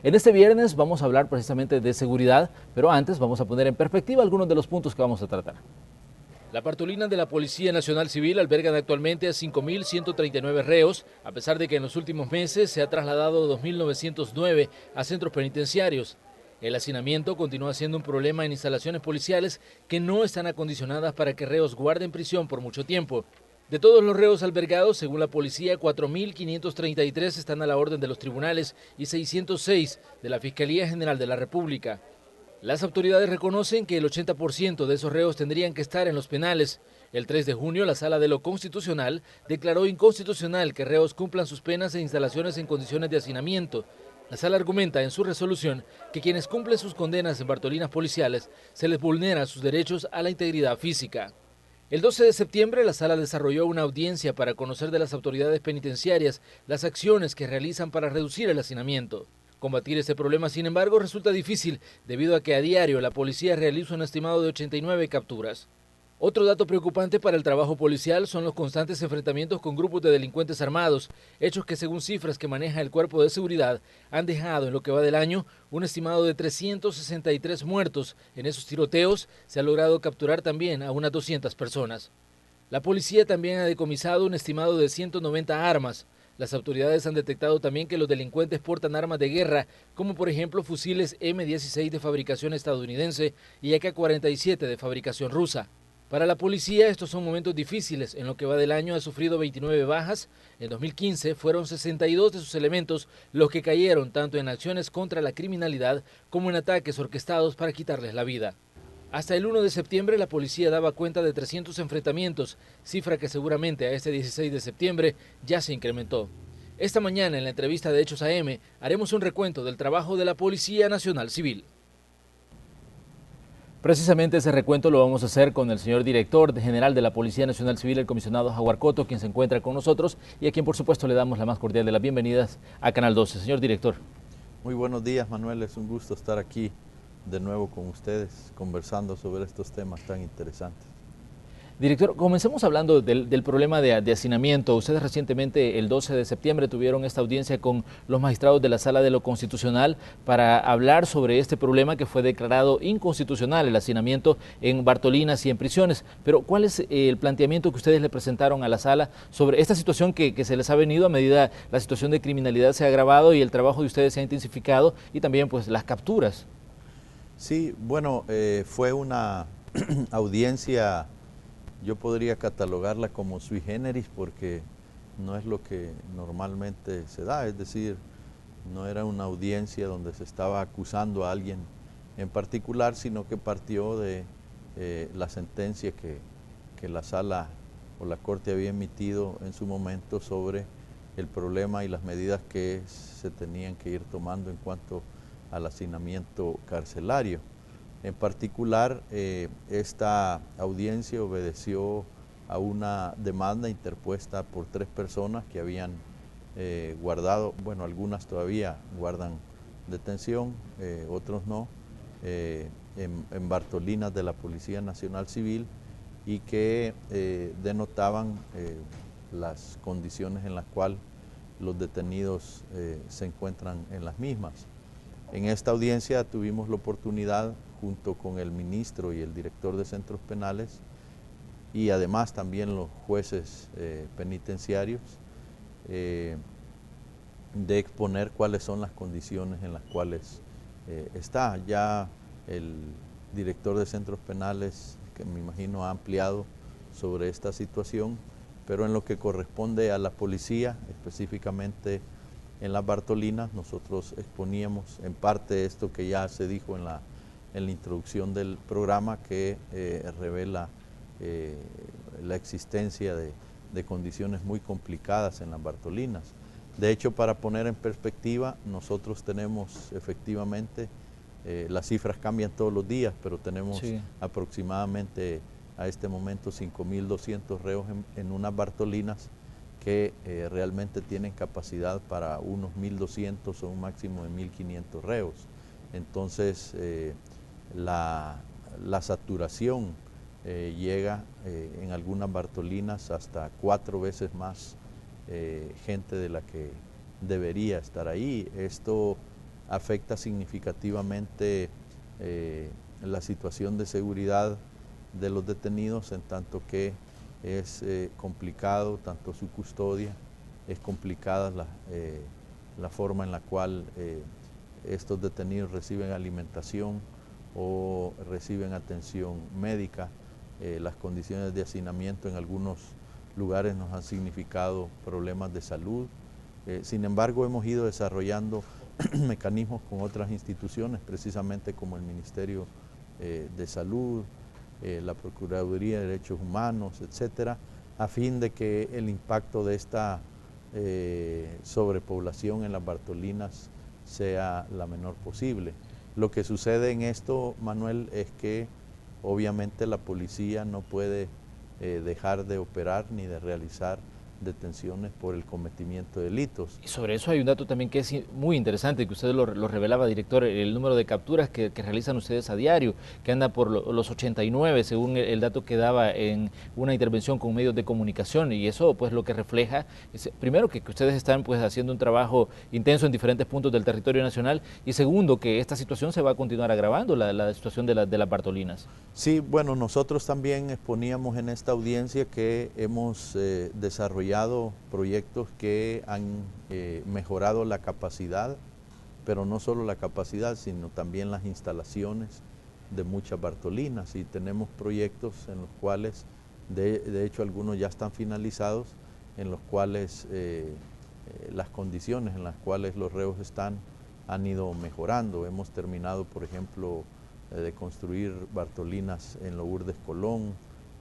En este viernes vamos a hablar precisamente de seguridad, pero antes vamos a poner en perspectiva algunos de los puntos que vamos a tratar. La Bartolina de la Policía Nacional Civil albergan actualmente a 5.139 reos, a pesar de que en los últimos meses se ha trasladado 2.909 a centros penitenciarios. El hacinamiento continúa siendo un problema en instalaciones policiales que no están acondicionadas para que reos guarden prisión por mucho tiempo. De todos los reos albergados, según la policía, 4.533 están a la orden de los tribunales y 606 de la Fiscalía General de la República. Las autoridades reconocen que el 80% de esos reos tendrían que estar en los penales. El 3 de junio, la Sala de lo Constitucional declaró inconstitucional que reos cumplan sus penas en instalaciones en condiciones de hacinamiento. La Sala argumenta en su resolución que quienes cumplen sus condenas en bartolinas policiales se les vulnera sus derechos a la integridad física. El 12 de septiembre, la Sala desarrolló una audiencia para conocer de las autoridades penitenciarias las acciones que realizan para reducir el hacinamiento. Combatir este problema, sin embargo, resulta difícil debido a que a diario la policía realiza un estimado de 89 capturas. Otro dato preocupante para el trabajo policial son los constantes enfrentamientos con grupos de delincuentes armados, hechos que según cifras que maneja el Cuerpo de Seguridad han dejado en lo que va del año un estimado de 363 muertos. En esos tiroteos se ha logrado capturar también a unas 200 personas. La policía también ha decomisado un estimado de 190 armas. Las autoridades han detectado también que los delincuentes portan armas de guerra, como por ejemplo fusiles M16 de fabricación estadounidense y AK-47 de fabricación rusa. Para la policía estos son momentos difíciles. En lo que va del año ha sufrido 29 bajas. En 2015 fueron 62 de sus elementos los que cayeron tanto en acciones contra la criminalidad como en ataques orquestados para quitarles la vida. Hasta el 1 de septiembre la policía daba cuenta de 300 enfrentamientos, cifra que seguramente a este 16 de septiembre ya se incrementó. Esta mañana en la entrevista de Hechos AM haremos un recuento del trabajo de la Policía Nacional Civil. Precisamente ese recuento lo vamos a hacer con el señor director general de la Policía Nacional Civil, el comisionado Jaguar Coto, quien se encuentra con nosotros y a quien por supuesto le damos la más cordial de las bienvenidas a Canal 12. Señor director. Muy buenos días, Manuel, es un gusto estar aquí de nuevo con ustedes conversando sobre estos temas tan interesantes. Director, comencemos hablando del problema de hacinamiento. Ustedes recientemente, el 12 de septiembre, tuvieron esta audiencia con los magistrados de la Sala de lo Constitucional para hablar sobre este problema que fue declarado inconstitucional, el hacinamiento en Bartolinas y en prisiones. Pero, ¿cuál es el planteamiento que ustedes le presentaron a la Sala sobre esta situación que se les ha venido a medida la situación de criminalidad se ha agravado y el trabajo de ustedes se ha intensificado y también pues las capturas? Sí, bueno, fue una audiencia. Yo podría catalogarla como sui generis porque no es lo que normalmente se da, es decir, no era una audiencia donde se estaba acusando a alguien en particular, sino que partió de la sentencia que la sala o la corte había emitido en su momento sobre el problema y las medidas que se tenían que ir tomando en cuanto al hacinamiento carcelario. En particular, esta audiencia obedeció a una demanda interpuesta por 3 personas que habían guardado, bueno, algunas todavía guardan detención, otros no, en Bartolinas de la Policía Nacional Civil y que denotaban las condiciones en las cuales los detenidos se encuentran en las mismas. En esta audiencia tuvimos la oportunidad, junto con el ministro y el director de centros penales, y además también los jueces penitenciarios, de exponer cuáles son las condiciones en las cuales está. Ya el director de centros penales, que me imagino ha ampliado sobre esta situación, pero en lo que corresponde a la policía, específicamente en las Bartolinas, nosotros exponíamos en parte esto que ya se dijo en la introducción del programa, que revela la existencia de condiciones muy complicadas en las Bartolinas. De hecho, para poner en perspectiva, nosotros tenemos efectivamente, las cifras cambian todos los días, pero tenemos aproximadamente a este momento 5.200 reos en unas Bartolinas que realmente tienen capacidad para unos 1.200 o un máximo de 1.500 reos. Entonces, la saturación llega en algunas Bartolinas hasta 4 veces más gente de la que debería estar ahí. Esto afecta significativamente la situación de seguridad de los detenidos, en tanto que es complicado tanto su custodia, es complicada la forma en la cual estos detenidos reciben alimentación o reciben atención médica. Las condiciones de hacinamiento en algunos lugares nos han significado problemas de salud. Sin embargo, hemos ido desarrollando mecanismos con otras instituciones, precisamente como el Ministerio de Salud, la Procuraduría de Derechos Humanos, etcétera, a fin de que el impacto de esta sobrepoblación en las Bartolinas sea la menor posible. Lo que sucede en esto, Manuel, es que obviamente la policía no puede dejar de operar ni de realizar detenciones por el cometimiento de delitos. Y sobre eso hay un dato también que es muy interesante, que usted lo revelaba, director, el número de capturas que realizan ustedes a diario, que anda por los 89, según el dato que daba en una intervención con medios de comunicación, y eso pues lo que refleja, es, primero, que ustedes están pues haciendo un trabajo intenso en diferentes puntos del territorio nacional, y segundo, que esta situación se va a continuar agravando, la situación de las Bartolinas. Sí, bueno, nosotros también exponíamos en esta audiencia que hemos desarrollado proyectos que han mejorado la capacidad, pero no solo la capacidad, sino también las instalaciones de muchas Bartolinas, y tenemos proyectos en los cuales, de hecho algunos ya están finalizados, en los cuales las condiciones en las cuales los reos están han ido mejorando. Hemos terminado, por ejemplo, de construir Bartolinas en Lourdes Colón,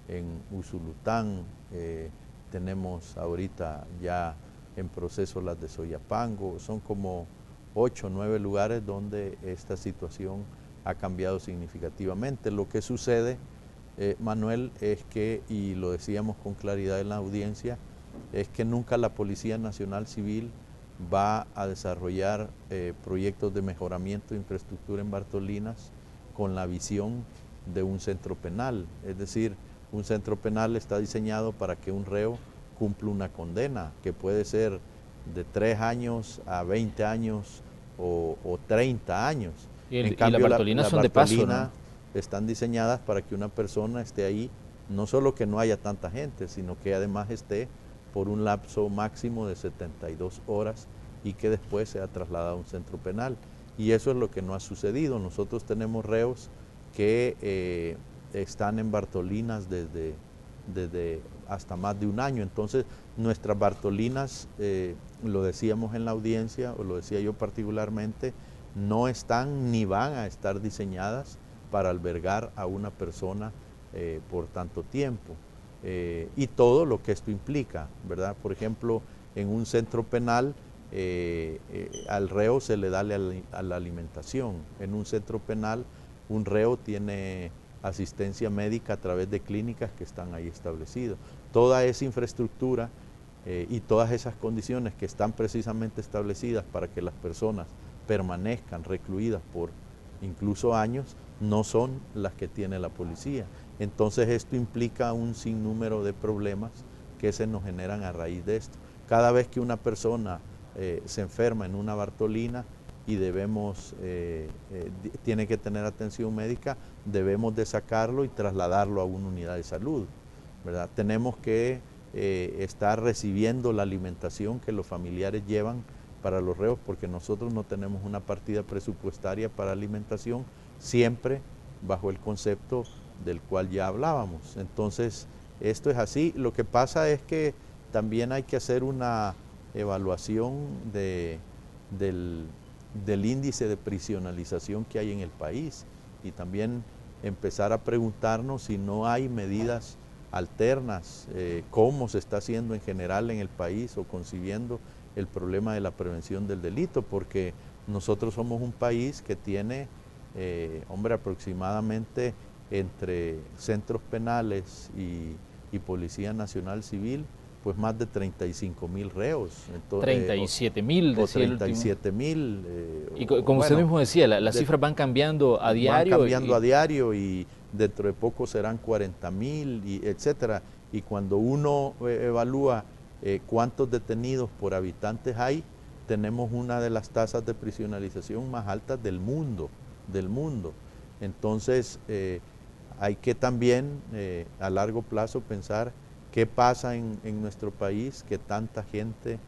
en Usulután, tenemos ahorita ya en proceso las de Soyapango. Son como 8 o 9 lugares donde esta situación ha cambiado significativamente. Lo que sucede, Manuel, es que, y lo decíamos con claridad en la audiencia, es que nunca la Policía Nacional Civil va a desarrollar proyectos de mejoramiento de infraestructura en Bartolinas con la visión de un centro penal. Es decir, un centro penal está diseñado para que un reo cumpla una condena, que puede ser de 3 años a 20 años o 30 años. En cambio, las Bartolinas son de paso, ¿no? Están diseñadas para que una persona esté ahí, no solo que no haya tanta gente, sino que además esté por un lapso máximo de 72 horas y que después sea trasladado a un centro penal. Y eso es lo que no ha sucedido. Nosotros tenemos reos que están en Bartolinas desde hasta más de un año. Entonces, nuestras Bartolinas, lo decíamos en la audiencia, o lo decía yo particularmente, no están ni van a estar diseñadas para albergar a una persona por tanto tiempo. Y todo lo que esto implica, ¿verdad? Por ejemplo, en un centro penal, al reo se le da a la alimentación. En un centro penal, un reo tiene asistencia médica a través de clínicas que están ahí establecidas. Toda esa infraestructura y todas esas condiciones que están precisamente establecidas para que las personas permanezcan recluidas por incluso años, no son las que tiene la policía. Entonces esto implica un sinnúmero de problemas que se nos generan a raíz de esto. Cada vez que una persona se enferma en una Bartolina y tiene que tener atención médica, debemos de sacarlo y trasladarlo a una unidad de salud, ¿verdad? Tenemos que estar recibiendo la alimentación que los familiares llevan para los reos, porque nosotros no tenemos una partida presupuestaria para alimentación, siempre bajo el concepto del cual ya hablábamos. Entonces, esto es así. Lo que pasa es que también hay que hacer una evaluación del índice de prisionalización que hay en el país, y también empezar a preguntarnos si no hay medidas alternas, cómo se está haciendo en general en el país o concibiendo el problema de la prevención del delito, porque nosotros somos un país que tiene, aproximadamente entre centros penales y Policía Nacional Civil, pues más de 35,000 reos. 37,000, decía el último. 37,000. Y como usted mismo decía, las cifras van cambiando a diario. Van cambiando a diario, y dentro de poco serán 40,000, etcétera. Y cuando uno evalúa cuántos detenidos por habitantes hay, tenemos una de las tasas de prisionalización más altas del mundo, Entonces, hay que también a largo plazo pensar qué pasa en nuestro país, que tanta gente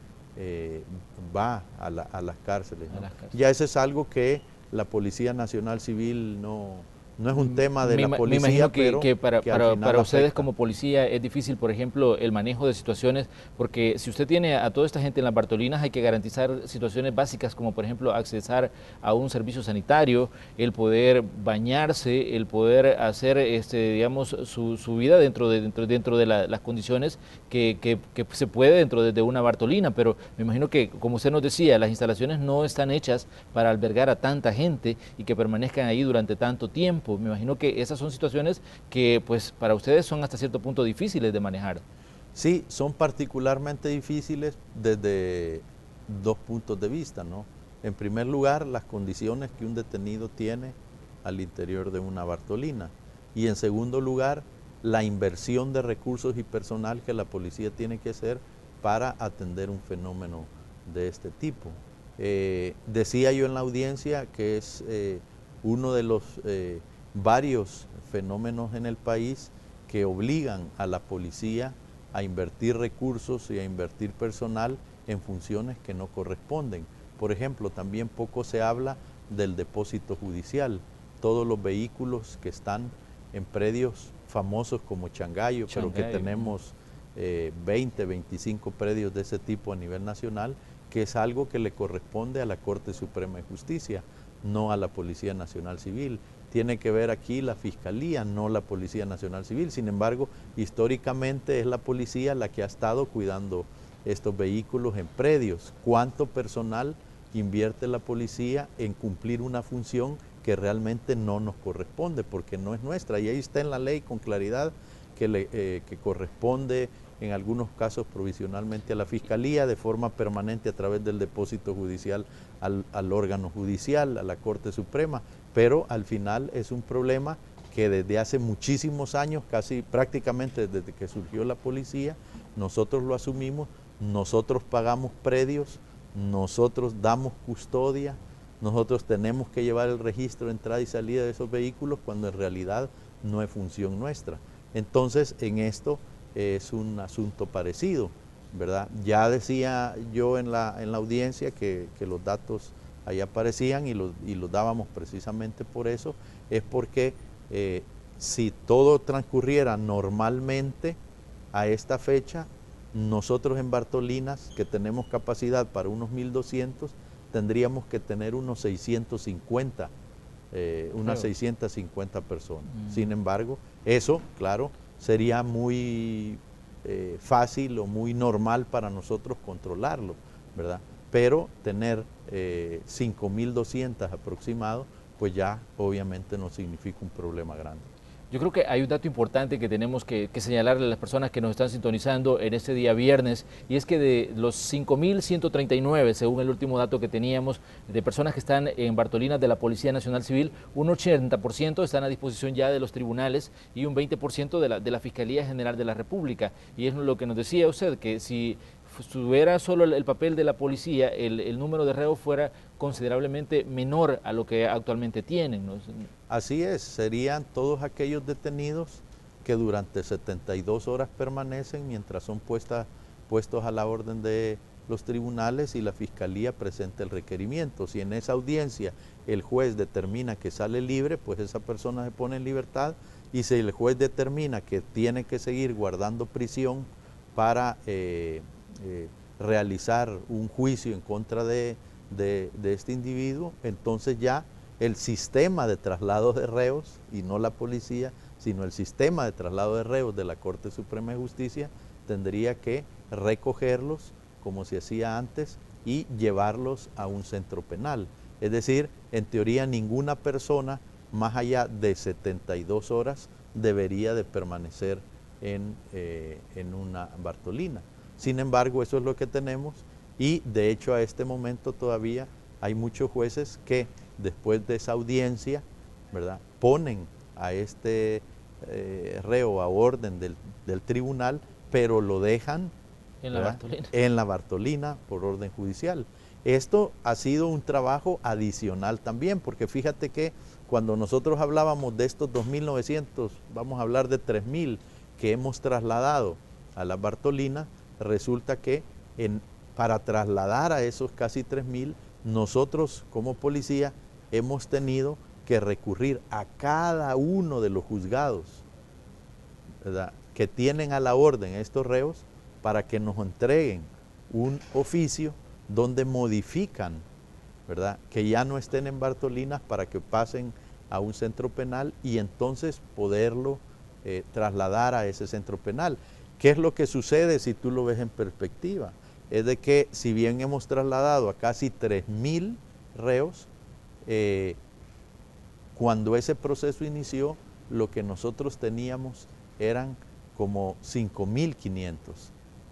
va a las cárceles, ¿no? Ya eso es algo que la Policía Nacional Civil no es un tema de la Me policía, imagino pero que que al final para ustedes afecta. como policía es difícil, por ejemplo, el manejo de situaciones, porque si usted tiene a toda esta gente en las Bartolinas, hay que garantizar situaciones básicas como, por ejemplo, accesar a un servicio sanitario, el poder bañarse, el poder hacer, digamos, su vida dentro de las condiciones que se puede dentro de una Bartolina, pero me imagino que, como usted nos decía, las instalaciones no están hechas para albergar a tanta gente y que permanezcan ahí durante tanto tiempo. Me imagino que esas son situaciones que pues para ustedes son hasta cierto punto difíciles de manejar. Sí, son particularmente difíciles desde dos puntos de vista, ¿no? En primer lugar, las condiciones que un detenido tiene al interior de una Bartolina. Y en segundo lugar, la inversión de recursos y personal que la policía tiene que hacer para atender un fenómeno de este tipo. Decía yo en la audiencia que es uno de los varios fenómenos en el país que obligan a la policía a invertir recursos y a invertir personal en funciones que no corresponden. Por ejemplo, también poco se habla del depósito judicial. Todos los vehículos que están en predios famosos como Changayo, pero que tenemos 20, 25 predios de ese tipo a nivel nacional, que es algo que le corresponde a la Corte Suprema de Justicia, no a la Policía Nacional Civil. Tiene que ver aquí la Fiscalía, no la Policía Nacional Civil. Sin embargo, históricamente es la policía la que ha estado cuidando estos vehículos en predios. ¿Cuánto personal invierte la policía en cumplir una función que realmente no nos corresponde, porque no es nuestra? Y ahí está en la ley con claridad que corresponde en algunos casos provisionalmente a la Fiscalía, de forma permanente a través del depósito judicial al órgano judicial, a la Corte Suprema, pero al final es un problema que desde hace muchísimos años, casi prácticamente desde que surgió la policía, nosotros lo asumimos, nosotros pagamos predios, nosotros damos custodia, nosotros tenemos que llevar el registro de entrada y salida de esos vehículos cuando en realidad no es función nuestra. Entonces, en esto es un asunto parecido, ¿verdad? Ya decía yo en la audiencia que los datos ahí aparecían y los dábamos precisamente por eso, es porque si todo transcurriera normalmente a esta fecha, nosotros en Bartolinas, que tenemos capacidad para unos 1.200, tendríamos que tener unos 650, unas 650 personas. Sin embargo, eso, claro, sería muy fácil o muy normal para nosotros controlarlo, ¿verdad? Pero tener 5.200 aproximados, pues ya obviamente no significa un problema grande. Yo creo que hay un dato importante que tenemos que señalarle a las personas que nos están sintonizando en este día viernes, y es que de los 5.139, según el último dato que teníamos, de personas que están en Bartolinas de la Policía Nacional Civil, un 80% están a disposición ya de los tribunales y un 20% de la Fiscalía General de la República. Y es lo que nos decía usted, que si estuviera solo el papel de la policía, el número de reos fuera considerablemente menor a lo que actualmente tienen, ¿no? Así es, serían todos aquellos detenidos que durante 72 horas permanecen mientras son puestos a la orden de los tribunales y la Fiscalía presenta el requerimiento. Si en esa audiencia el juez determina que sale libre, pues esa persona se pone en libertad, y si el juez determina que tiene que seguir guardando prisión para realizar un juicio en contra de este individuo, entonces ya el sistema de traslado de reos, y no la policía, sino el sistema de traslado de reos de la Corte Suprema de Justicia, tendría que recogerlos como se hacía antes y llevarlos a un centro penal. Es decir, en teoría ninguna persona más allá de 72 horas debería de permanecer en una Bartolina. Sin embargo, eso es lo que tenemos, y de hecho a este momento todavía hay muchos jueces que después de esa audiencia, ¿verdad?, ponen a este reo a orden del tribunal, pero lo dejan en la Bartolina. En la Bartolina por orden judicial. Esto ha sido un trabajo adicional también, porque fíjate que cuando nosotros hablábamos de estos 2.900, vamos a hablar de 3.000 que hemos trasladado a las Bartolinas, resulta que para trasladar a esos casi 3.000, nosotros como policía hemos tenido que recurrir a cada uno de los juzgados, ¿verdad?, que tienen a la orden estos reos para que nos entreguen un oficio donde modifican, ¿verdad?, que ya no estén en Bartolinas para que pasen a un centro penal y entonces poderlo trasladar a ese centro penal. ¿Qué es lo que sucede si tú lo ves en perspectiva? Es de que si bien hemos trasladado a casi 3.000 reos, cuando ese proceso inició, lo que nosotros teníamos eran como 5.500.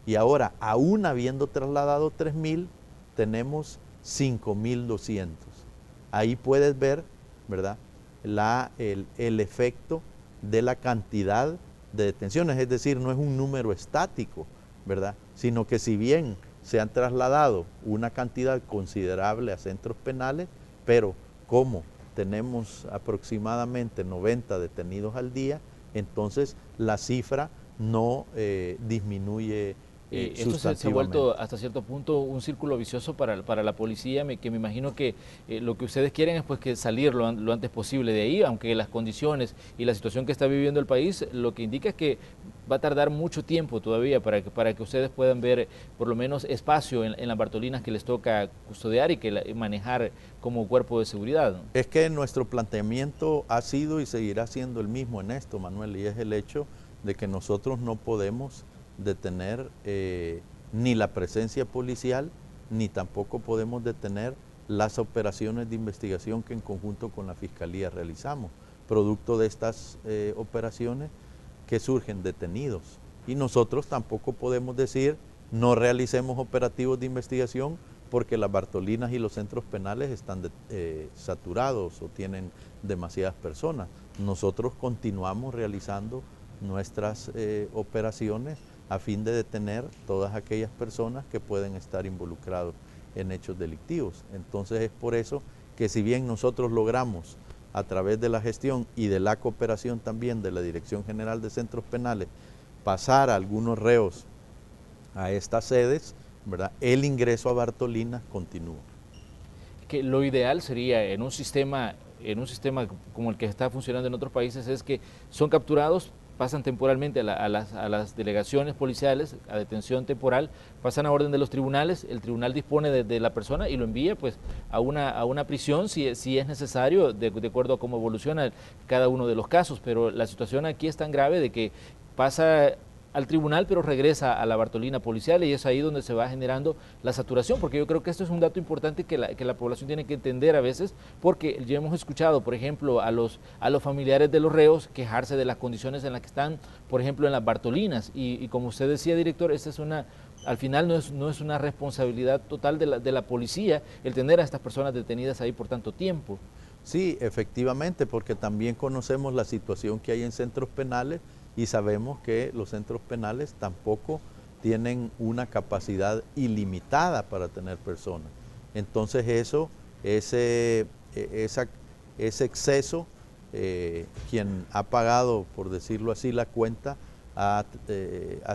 Y ahora, aún habiendo trasladado 3.000, tenemos 5.200. Ahí puedes ver, ¿verdad?, el efecto de la cantidad de detenciones, es decir, no es un número estático, ¿verdad?, sino que si bien se han trasladado una cantidad considerable a centros penales, pero como tenemos aproximadamente 90 detenidos al día, entonces la cifra no disminuye Esto se ha vuelto hasta cierto punto un círculo vicioso para la policía, que me imagino que lo que ustedes quieren es pues que salir lo antes posible de ahí, aunque las condiciones y la situación que está viviendo el país lo que indica es que va a tardar mucho tiempo todavía para que ustedes puedan ver por lo menos espacio en las Bartolinas que les toca custodiar y que manejar como cuerpo de seguridad, ¿no? Es que nuestro planteamiento ha sido y seguirá siendo el mismo en esto, Manuel, y es el hecho de que nosotros no podemos detener ni la presencia policial, ni tampoco podemos detener las operaciones de investigación que en conjunto con la Fiscalía realizamos. Producto de estas operaciones que surgen detenidos. Y nosotros tampoco podemos decir no realicemos operativos de investigación porque las Bartolinas y los centros penales están saturados o tienen demasiadas personas. Nosotros continuamos realizando nuestras operaciones a fin de detener todas aquellas personas que pueden estar involucrados en hechos delictivos. Entonces es por eso que si bien nosotros logramos a través de la gestión y de la cooperación también de la Dirección General de Centros Penales pasar a algunos reos a estas sedes, ¿verdad?, el ingreso a Bartolinas continúa. Que lo ideal sería en un sistema como el que está funcionando en otros países es que son capturados, pasan temporalmente a las delegaciones policiales, a detención temporal, pasan a orden de los tribunales, el tribunal dispone de la persona y lo envía pues a una prisión si es necesario, de acuerdo a cómo evoluciona cada uno de los casos, pero la situación aquí es tan grave de que pasa al tribunal, pero regresa a la Bartolina policial y es ahí donde se va generando la saturación, porque yo creo que esto es un dato importante que la población tiene que entender a veces, porque ya hemos escuchado, por ejemplo, a los familiares de los reos quejarse de las condiciones en las que están, por ejemplo, en las Bartolinas, y como usted decía, director, esta es al final no es una responsabilidad total de la policía el tener a estas personas detenidas ahí por tanto tiempo. Sí, efectivamente, porque también conocemos la situación que hay en centros penales y sabemos que los centros penales tampoco tienen una capacidad ilimitada para tener personas. Entonces ese exceso, quien ha pagado, por decirlo así, la cuenta, ha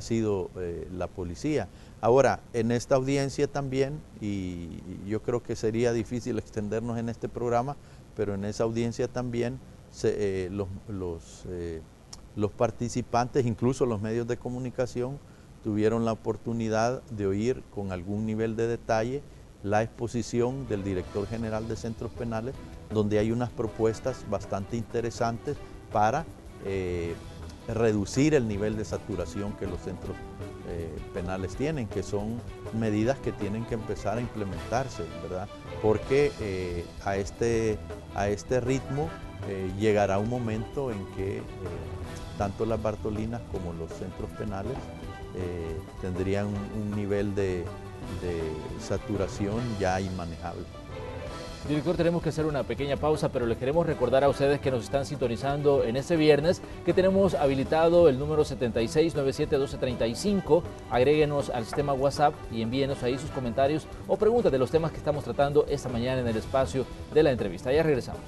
sido la policía. Ahora, en esta audiencia también, y yo creo que sería difícil extendernos en este programa, pero en esa audiencia también los participantes, incluso los medios de comunicación, tuvieron la oportunidad de oír con algún nivel de detalle la exposición del director general de centros penales, donde hay unas propuestas bastante interesantes para reducir el nivel de saturación que los centros penales tienen, que son medidas que tienen que empezar a implementarse, ¿verdad? Porque a este ritmo llegará un momento en que tanto las Bartolinas como los centros penales tendrían un nivel de saturación ya inmanejable. Director, tenemos que hacer una pequeña pausa, pero les queremos recordar a ustedes que nos están sintonizando en este viernes que tenemos habilitado el número 7697-1235. Agréguenos al sistema WhatsApp y envíenos ahí sus comentarios o preguntas de los temas que estamos tratando esta mañana en el espacio de la entrevista. Ya regresamos.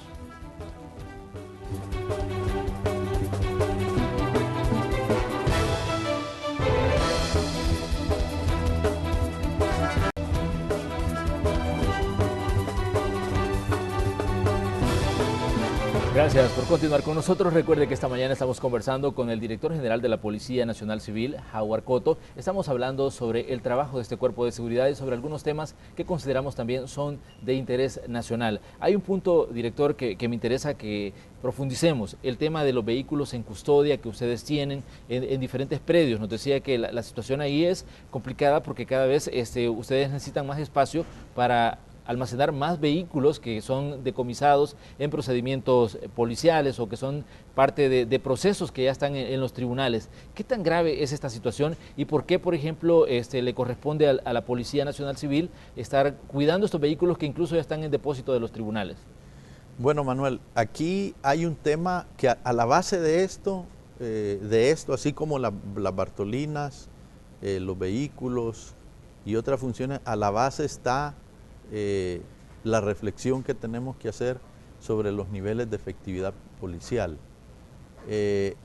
Gracias por continuar con nosotros. Recuerde que esta mañana estamos conversando con el director general de la Policía Nacional Civil, Howard Cotto. Estamos hablando sobre el trabajo de este cuerpo de seguridad y sobre algunos temas que consideramos también son de interés nacional. Hay un punto, director, que me interesa que profundicemos, el tema de los vehículos en custodia que ustedes tienen en diferentes predios. Nos decía que la situación ahí es complicada porque cada vez ustedes necesitan más espacio para almacenar más vehículos que son decomisados en procedimientos policiales o que son parte de procesos que ya están en los tribunales. ¿Qué tan grave es esta situación y por qué, por ejemplo, le corresponde a la Policía Nacional Civil estar cuidando estos vehículos que incluso ya están en depósito de los tribunales? Bueno, Manuel, aquí hay un tema que a la base de esto, así como las Bartolinas, los vehículos y otras funciones, a la base está la reflexión que tenemos que hacer sobre los niveles de efectividad policial.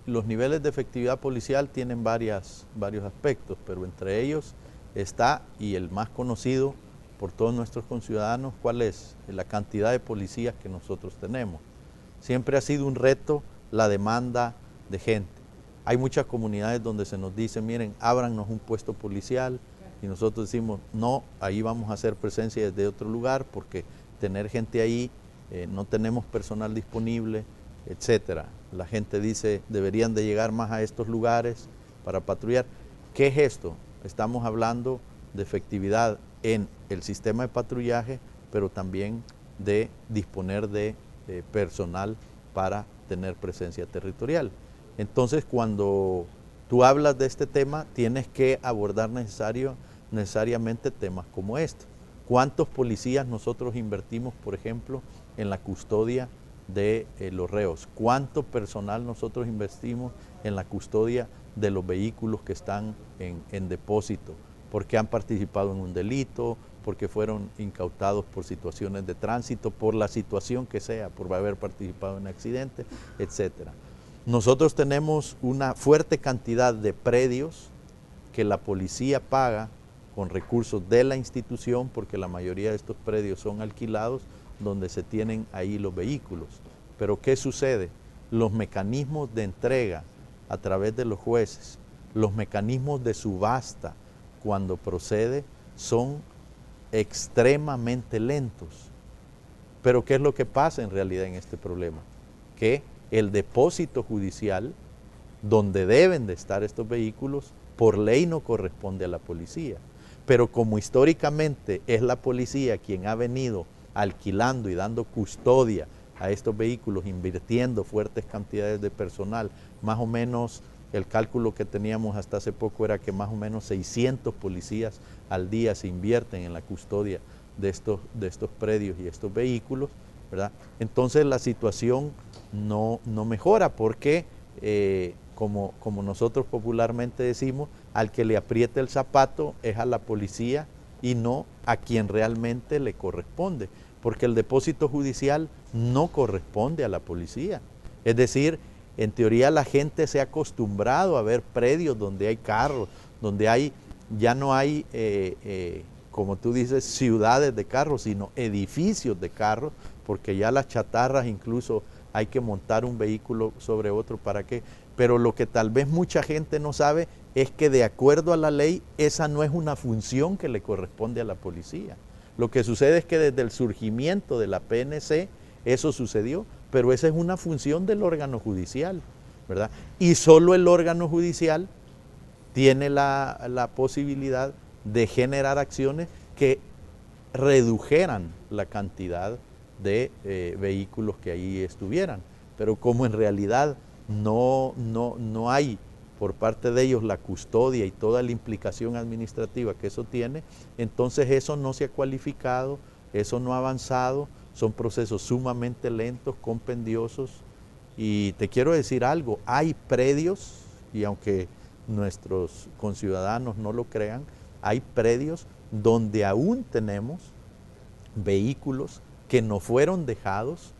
Los niveles de efectividad policial tienen varios aspectos, pero entre ellos está, y el más conocido por todos nuestros conciudadanos, ¿cuál es? La cantidad de policías que nosotros tenemos. Siempre ha sido un reto la demanda de gente. Hay muchas comunidades donde se nos dice, miren, ábranos un puesto policial, y nosotros decimos, no, ahí vamos a hacer presencia desde otro lugar porque tener gente ahí, no tenemos personal disponible, etcétera. La gente dice, deberían de llegar más a estos lugares para patrullar. ¿Qué es esto? Estamos hablando de efectividad en el sistema de patrullaje, pero también de disponer de personal para tener presencia territorial. Entonces, cuando tú hablas de este tema, tienes que abordar necesariamente temas como este. ¿Cuántos policías nosotros invertimos, por ejemplo, en la custodia de los reos? ¿Cuánto personal nosotros investimos en la custodia de los vehículos que están en depósito? Porque han participado en un delito, porque fueron incautados por situaciones de tránsito, por la situación que sea, por haber participado en un accidente, etcétera. Nosotros tenemos una fuerte cantidad de predios que la policía paga con recursos de la institución, porque la mayoría de estos predios son alquilados, donde se tienen ahí los vehículos. Pero ¿qué sucede? Los mecanismos de entrega a través de los jueces, los mecanismos de subasta cuando procede son extremadamente lentos. Pero ¿qué es lo que pasa en realidad en este problema? Que el depósito judicial, donde deben de estar estos vehículos, por ley no corresponde a la policía. Pero como históricamente es la policía quien ha venido alquilando y dando custodia a estos vehículos, invirtiendo fuertes cantidades de personal, más o menos el cálculo que teníamos hasta hace poco era que más o menos 600 policías al día se invierten en la custodia de estos predios y estos vehículos, ¿verdad? Entonces la situación no mejora porque, como nosotros popularmente decimos, al que le apriete el zapato es a la policía y no a quien realmente le corresponde, porque el depósito judicial no corresponde a la policía. Es decir, en teoría la gente se ha acostumbrado a ver predios donde hay carros, donde ya no hay, como tú dices, ciudades de carros, sino edificios de carros, porque ya las chatarras incluso hay que montar un vehículo sobre otro, ¿para qué? Pero lo que tal vez mucha gente no sabe es que de acuerdo a la ley, esa no es una función que le corresponde a la policía. Lo que sucede es que desde el surgimiento de la PNC, eso sucedió, pero esa es una función del órgano judicial, ¿verdad? Y solo el órgano judicial tiene la posibilidad de generar acciones que redujeran la cantidad de vehículos que ahí estuvieran. Pero como en realidad no hay por parte de ellos la custodia y toda la implicación administrativa que eso tiene, entonces eso no se ha cualificado, eso no ha avanzado, son procesos sumamente lentos, compendiosos, y te quiero decir algo, hay predios, y aunque nuestros conciudadanos no lo crean, hay predios donde aún tenemos vehículos que no fueron dejados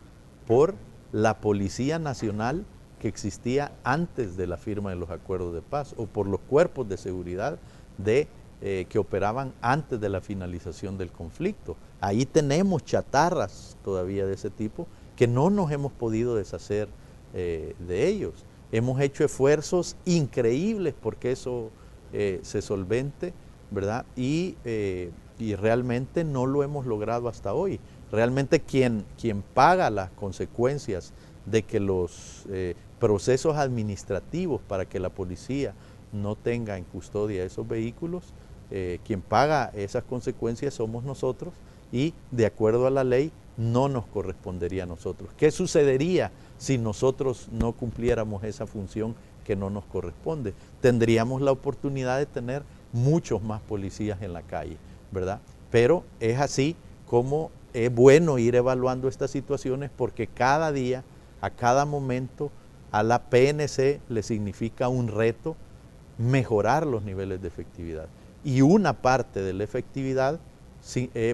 por la Policía Nacional que existía antes de la firma de los acuerdos de paz, o por los cuerpos de seguridad que operaban antes de la finalización del conflicto. Ahí tenemos chatarras todavía de ese tipo que no nos hemos podido deshacer de ellos. Hemos hecho esfuerzos increíbles porque eso se solvente, ¿verdad? Y realmente no lo hemos logrado hasta hoy. Realmente quien paga las consecuencias de que los procesos administrativos para que la policía no tenga en custodia esos vehículos, quien paga esas consecuencias somos nosotros, y de acuerdo a la ley no nos correspondería a nosotros. ¿Qué sucedería si nosotros no cumpliéramos esa función que no nos corresponde? Tendríamos la oportunidad de tener muchos más policías en la calle, ¿verdad? Pero es así como es bueno ir evaluando estas situaciones, porque cada día, a cada momento, a la PNC le significa un reto mejorar los niveles de efectividad. Y una parte de la efectividad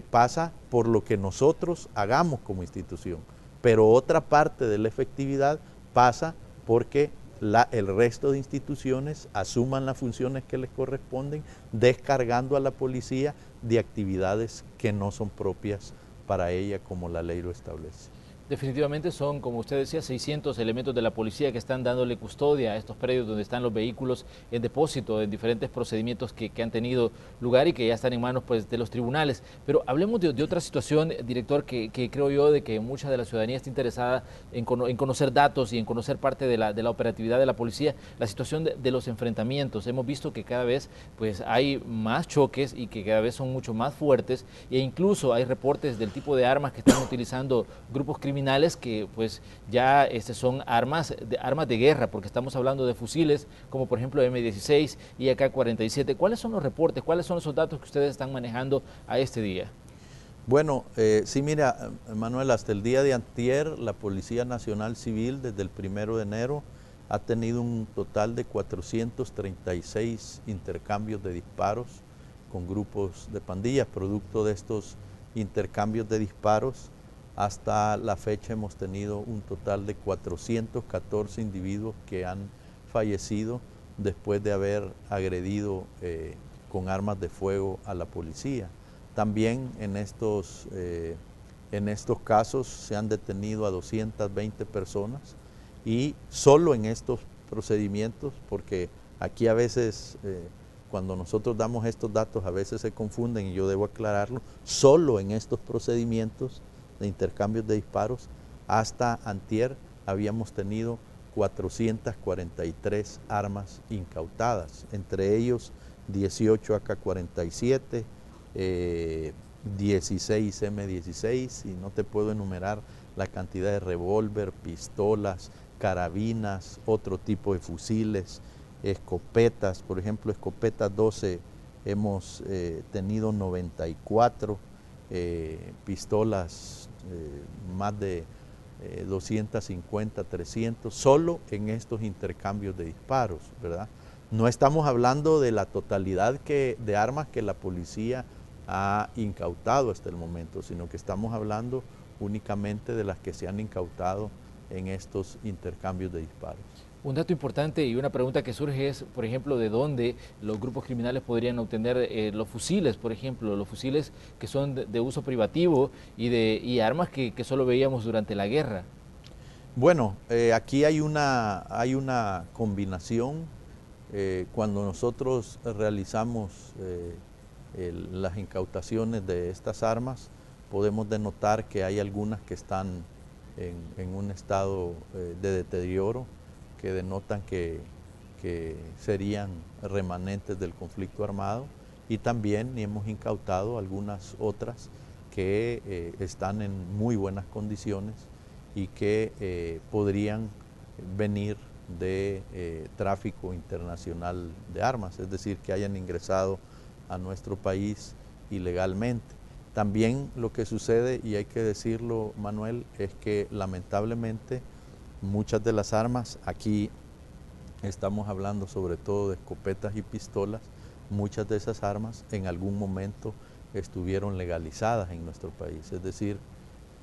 pasa por lo que nosotros hagamos como institución, pero otra parte de la efectividad pasa porque el resto de instituciones asuman las funciones que les corresponden, descargando a la policía de actividades que no son propias para ella como la ley lo establece. Definitivamente son, como usted decía, 600 elementos de la policía que están dándole custodia a estos predios donde están los vehículos en depósito, en diferentes procedimientos que han tenido lugar y que ya están en manos, pues, de los tribunales. Pero hablemos de otra situación, director, que creo yo de que mucha de la ciudadanía está interesada en conocer datos y en conocer parte de la operatividad de la policía, la situación de los enfrentamientos. Hemos visto que cada vez, pues, hay más choques y que cada vez son mucho más fuertes, e incluso hay reportes del tipo de armas que están utilizando grupos criminales que, pues, ya son armas de guerra, porque estamos hablando de fusiles como por ejemplo M16 y AK-47. ¿Cuáles son los reportes? ¿Cuáles son esos datos que ustedes están manejando a este día? Bueno, sí, mira, Manuel, hasta el día de antier, la Policía Nacional Civil, desde el 1 de enero, ha tenido un total de 436 intercambios de disparos con grupos de pandillas. Producto de estos intercambios de disparos, hasta la fecha hemos tenido un total de 414 individuos que han fallecido después de haber agredido con armas de fuego a la policía. También en estos casos se han detenido a 220 personas, y solo en estos procedimientos, porque aquí a veces cuando nosotros damos estos datos a veces se confunden y yo debo aclararlo, solo en estos procedimientos de intercambios de disparos hasta antier habíamos tenido 443 armas incautadas, entre ellos 18 AK-47, 16 M16, y no te puedo enumerar la cantidad de revólver, pistolas, carabinas, otro tipo de fusiles, escopetas. Por ejemplo, escopetas 12 hemos tenido 94, pistolas más de 250, 300, solo en estos intercambios de disparos, ¿verdad? No estamos hablando de la totalidad de armas que la policía ha incautado hasta el momento, sino que estamos hablando únicamente de las que se han incautado en estos intercambios de disparos. Un dato importante y una pregunta que surge es, por ejemplo, de dónde los grupos criminales podrían obtener los fusiles, por ejemplo, los fusiles que son de uso privativo y armas que solo veíamos durante la guerra. Bueno, aquí hay una combinación. Cuando nosotros realizamos las incautaciones de estas armas, podemos denotar que hay algunas que están en un estado de deterioro, que denotan que serían remanentes del conflicto armado, y también hemos incautado algunas otras que están en muy buenas condiciones y que podrían venir de tráfico internacional de armas, es decir, que hayan ingresado a nuestro país ilegalmente. También lo que sucede, y hay que decirlo, Manuel, es que lamentablemente muchas de las armas, aquí estamos hablando sobre todo de escopetas y pistolas, muchas de esas armas en algún momento estuvieron legalizadas en nuestro país, es decir,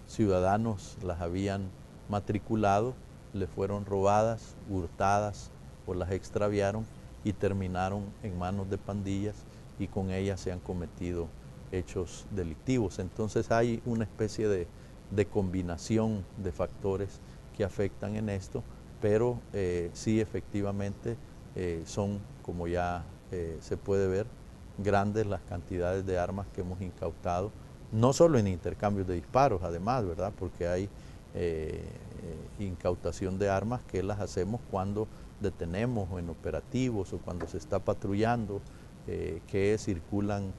ciudadanos las habían matriculado, les fueron robadas, hurtadas o las extraviaron y terminaron en manos de pandillas y con ellas se han cometido hechos delictivos. Entonces hay una especie de combinación de factores que afectan en esto, pero sí efectivamente son, como ya se puede ver, grandes las cantidades de armas que hemos incautado, no solo en intercambios de disparos, además, ¿verdad? Porque hay incautación de armas que las hacemos cuando detenemos o en operativos o cuando se está patrullando, que circulan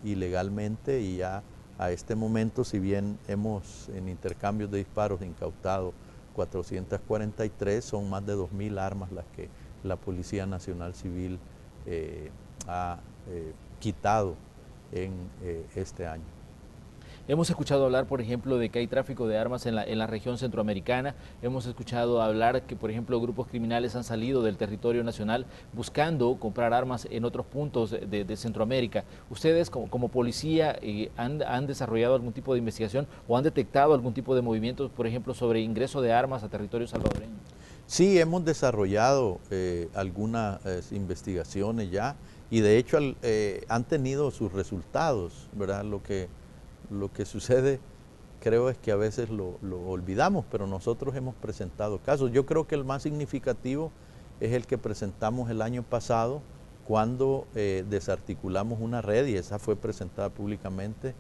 ilegalmente, y ya a este momento, si bien hemos en intercambios de disparos incautado 443, son más de 2.000 armas las que la Policía Nacional Civil ha quitado en este año. Hemos escuchado hablar, por ejemplo, de que hay tráfico de armas en la región centroamericana. Hemos escuchado hablar que, por ejemplo, grupos criminales han salido del territorio nacional buscando comprar armas en otros puntos de Centroamérica. ¿Ustedes, como policía, han desarrollado algún tipo de investigación o han detectado algún tipo de movimientos, por ejemplo, sobre ingreso de armas a territorio salvadoreño? Sí, hemos desarrollado algunas investigaciones ya, y de hecho han tenido sus resultados, ¿verdad? Lo que sucede, creo, es que a veces lo olvidamos, pero nosotros hemos presentado casos. Yo creo que el más significativo es el que presentamos el año pasado, cuando desarticulamos una red, y esa fue presentada públicamente,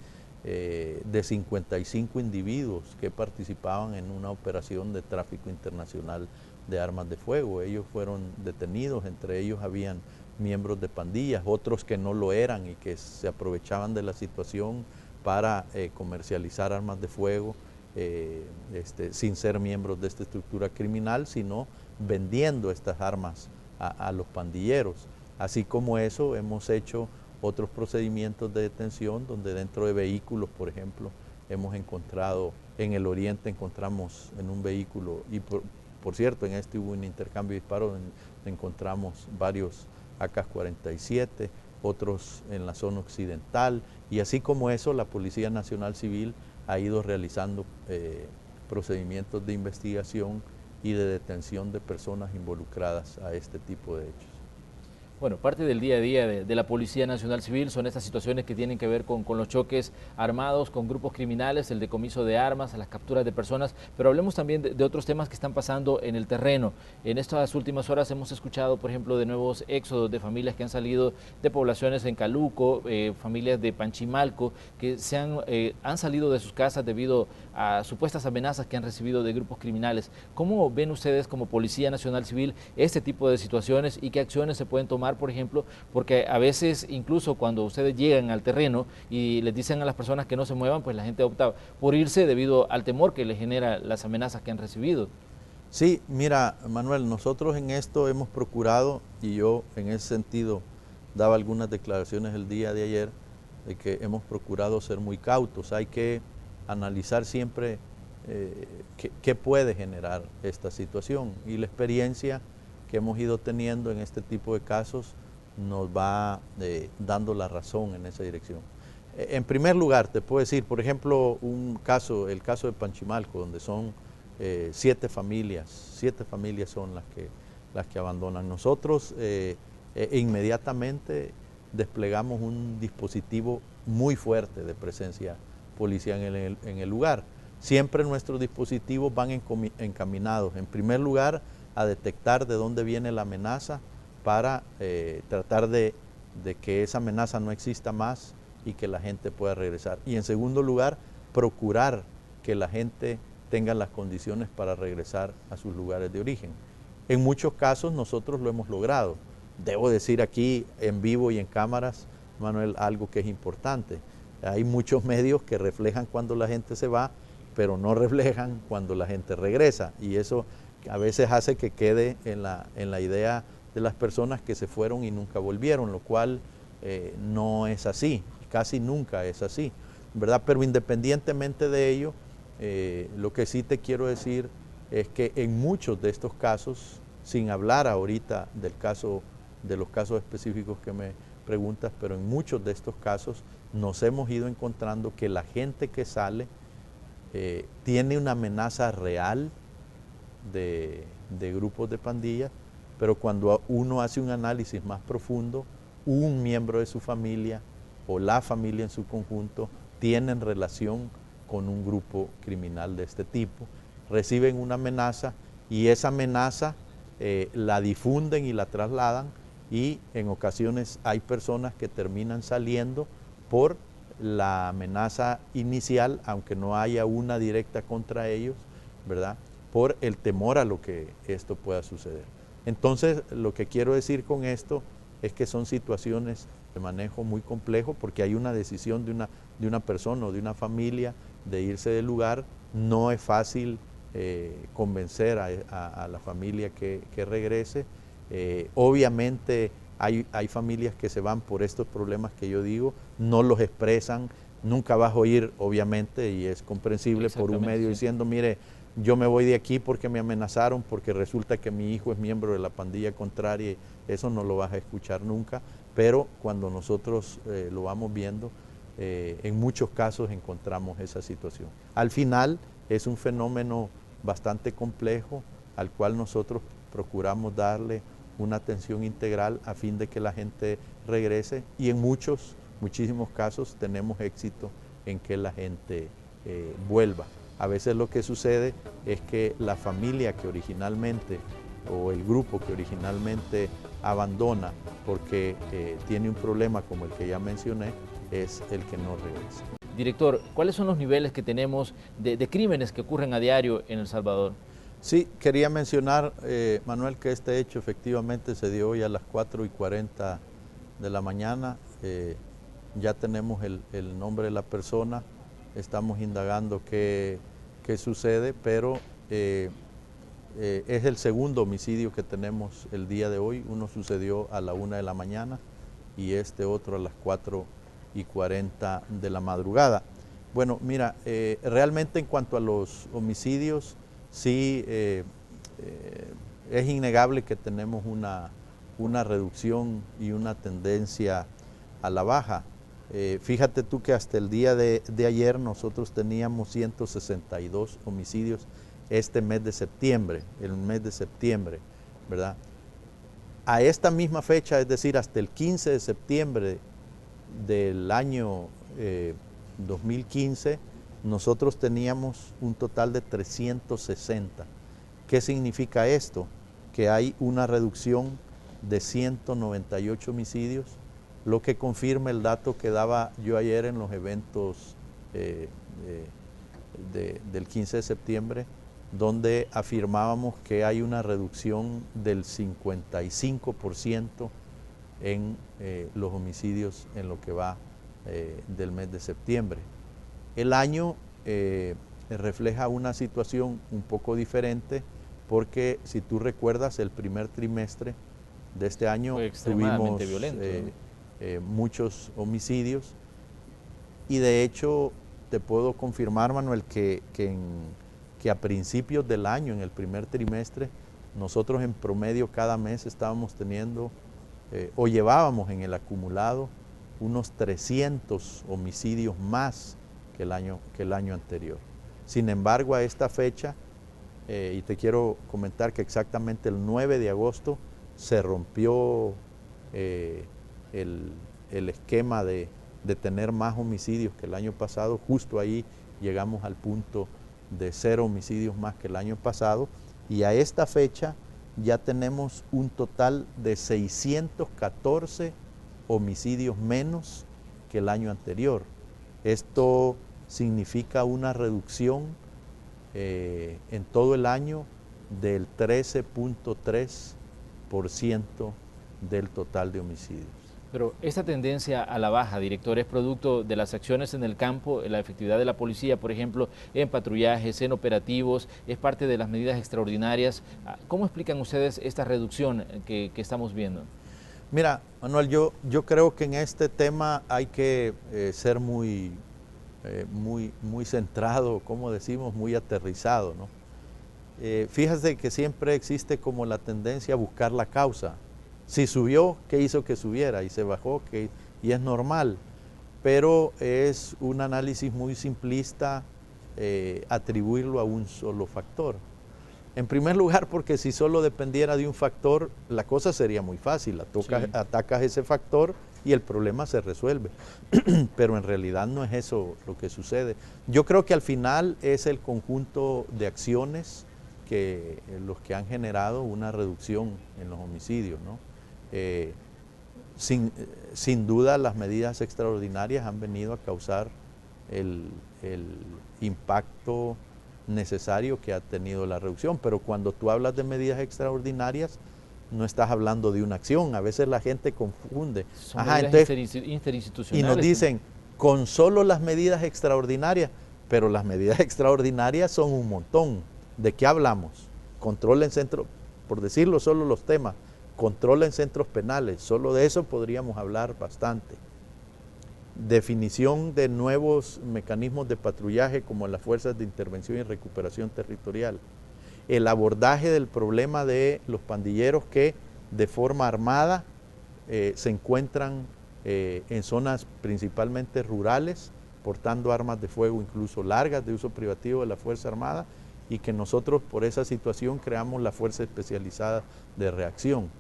de 55 individuos que participaban en una operación de tráfico internacional de armas de fuego. Ellos fueron detenidos, entre ellos habían miembros de pandillas, otros que no lo eran y que se aprovechaban de la situación para comercializar armas de fuego sin ser miembros de esta estructura criminal, sino vendiendo estas armas a los pandilleros. Así como eso, hemos hecho otros procedimientos de detención donde dentro de vehículos, por ejemplo, hemos encontrado, en el oriente encontramos en un vehículo, y por cierto, en este hubo un intercambio de disparos, encontramos varios AK-47, otros en la zona occidental, y así como eso, la Policía Nacional Civil ha ido realizando procedimientos de investigación y de detención de personas involucradas a este tipo de hechos. Bueno, parte del día a día de la Policía Nacional Civil son estas situaciones que tienen que ver con los choques armados, con grupos criminales, el decomiso de armas, las capturas de personas, pero hablemos también de otros temas que están pasando en el terreno. En estas últimas horas hemos escuchado, por ejemplo, de nuevos éxodos de familias que han salido de poblaciones en Caluco, familias de Panchimalco, que han salido de sus casas debido a supuestas amenazas que han recibido de grupos criminales. ¿Cómo ven ustedes como Policía Nacional Civil este tipo de situaciones y qué acciones se pueden tomar, por ejemplo? Porque a veces, incluso cuando ustedes llegan al terreno y les dicen a las personas que no se muevan, pues la gente opta por irse debido al temor que les genera las amenazas que han recibido. Sí, mira, Manuel, nosotros en esto hemos procurado, y yo en ese sentido daba algunas declaraciones el día de ayer, de que hemos procurado ser muy cautos. Hay que analizar siempre qué puede generar esta situación, y la experiencia que hemos ido teniendo en este tipo de casos nos va dando la razón en esa dirección. En primer lugar, te puedo decir, por ejemplo, el caso de Panchimalco, donde son 7 familias son las que abandonan. Nosotros inmediatamente desplegamos un dispositivo muy fuerte de presencia policial en el lugar. Siempre nuestros dispositivos van encaminados, en primer lugar, a detectar de dónde viene la amenaza para tratar de que esa amenaza no exista más y que la gente pueda regresar. Y en segundo lugar, procurar que la gente tenga las condiciones para regresar a sus lugares de origen. En muchos casos nosotros lo hemos logrado. Debo decir aquí en vivo y en cámaras, Manuel, algo que es importante. Hay muchos medios que reflejan cuando la gente se va, pero no reflejan cuando la gente regresa, y eso a veces hace que quede en la idea de las personas que se fueron y nunca volvieron, lo cual no es así, casi nunca es así. ¿verdad? Pero independientemente de ello, lo que sí te quiero decir es que en muchos de estos casos, sin hablar ahorita de los casos específicos que me preguntas, pero en muchos de estos casos nos hemos ido encontrando que la gente que sale tiene una amenaza real de grupos de pandillas, pero cuando uno hace un análisis más profundo, un miembro de su familia o la familia en su conjunto tienen relación con un grupo criminal de este tipo, reciben una amenaza y esa amenaza la difunden y la trasladan, y en ocasiones hay personas que terminan saliendo por la amenaza inicial, aunque no haya una directa contra ellos, ¿verdad? Por el temor a lo que esto pueda suceder. Entonces, lo que quiero decir con esto es que son situaciones de manejo muy complejo, porque hay una decisión de una persona o de una familia de irse del lugar. No es fácil convencer a la familia que regrese. Obviamente hay familias que se van por estos problemas que yo digo, no los expresan, nunca vas a oír, obviamente, y es comprensible por un medio diciendo, mire, yo me voy de aquí porque me amenazaron, porque resulta que mi hijo es miembro de la pandilla contraria. Eso no lo vas a escuchar nunca, pero cuando nosotros lo vamos viendo, en muchos casos encontramos esa situación. Al final es un fenómeno bastante complejo al cual nosotros procuramos darle una atención integral a fin de que la gente regrese, y en muchísimos casos tenemos éxito en que la gente vuelva. A veces lo que sucede es que la familia que originalmente, o el grupo que originalmente abandona porque tiene un problema como el que ya mencioné, es el que no regresa. Director, ¿cuáles son los niveles que tenemos de crímenes que ocurren a diario en El Salvador? Sí, quería mencionar, Manuel, que este hecho efectivamente se dio hoy a las 4:40 de la mañana. Ya tenemos el nombre de la persona, estamos indagando qué sucede, pero es el segundo homicidio que tenemos el día de hoy. Uno sucedió a la 1 de la mañana y este otro a las 4:40 de la madrugada. Bueno, mira, realmente en cuanto a los homicidios, sí, es innegable que tenemos una reducción y una tendencia a la baja. Fíjate tú que hasta el día de ayer nosotros teníamos 162 homicidios este mes de septiembre, ¿verdad? A esta misma fecha, es decir, hasta el 15 de septiembre del año 2015, nosotros teníamos un total de 360. ¿Qué significa esto? Que hay una reducción de 198 homicidios, lo que confirma el dato que daba yo ayer en los eventos del 15 de septiembre, donde afirmábamos que hay una reducción del 55% en los homicidios en lo que va del mes de septiembre. El año refleja una situación un poco diferente, porque si tú recuerdas, el primer trimestre de este año tuvimos muchos homicidios, y de hecho te puedo confirmar, Manuel, que a principios del año, en el primer trimestre, nosotros en promedio cada mes estábamos teniendo o llevábamos en el acumulado unos 300 homicidios más que el año anterior. Sin embargo, a esta fecha, y te quiero comentar que exactamente el 9 de agosto se rompió el esquema de tener más homicidios que el año pasado. Justo ahí llegamos al punto de 0 homicidios más que el año pasado, y a esta fecha ya tenemos un total de 614 homicidios menos que el año anterior. Esto significa una reducción en todo el año del 13.3% del total de homicidios. Pero esta tendencia a la baja, director, ¿es producto de las acciones en el campo, la efectividad de la policía, por ejemplo, en patrullajes, en operativos? ¿Es parte de las medidas extraordinarias? ¿Cómo explican ustedes esta reducción que estamos viendo? Mira, Manuel, yo creo que en este tema hay que ser muy muy centrado, como decimos, muy aterrizado, ¿no? Fíjate que siempre existe como la tendencia a buscar la causa. Si subió, ¿qué hizo que subiera? Y se bajó, y es normal. Pero es un análisis muy simplista atribuirlo a un solo factor. En primer lugar, porque si solo dependiera de un factor, la cosa sería muy fácil. Atacas ese factor y el problema se resuelve. Pero en realidad no es eso lo que sucede. Yo creo que al final es el conjunto de acciones los que han generado una reducción en los homicidios, ¿no? Sin duda las medidas extraordinarias han venido a causar el impacto necesario que ha tenido la reducción, pero cuando tú hablas de medidas extraordinarias no estás hablando de una acción. A veces la gente confunde. Son medidas interinstitucionales. Y nos dicen, con solo las medidas extraordinarias, pero las medidas extraordinarias son un montón. ¿De qué hablamos? Control en centros, por decirlo solo los temas, control en centros penales, solo de eso podríamos hablar bastante. Definición de nuevos mecanismos de patrullaje como las fuerzas de intervención y recuperación territorial. El abordaje del problema de los pandilleros que de forma armada se encuentran en zonas principalmente rurales, portando armas de fuego incluso largas de uso privativo de la Fuerza Armada, y que nosotros por esa situación creamos la Fuerza Especializada de Reacción.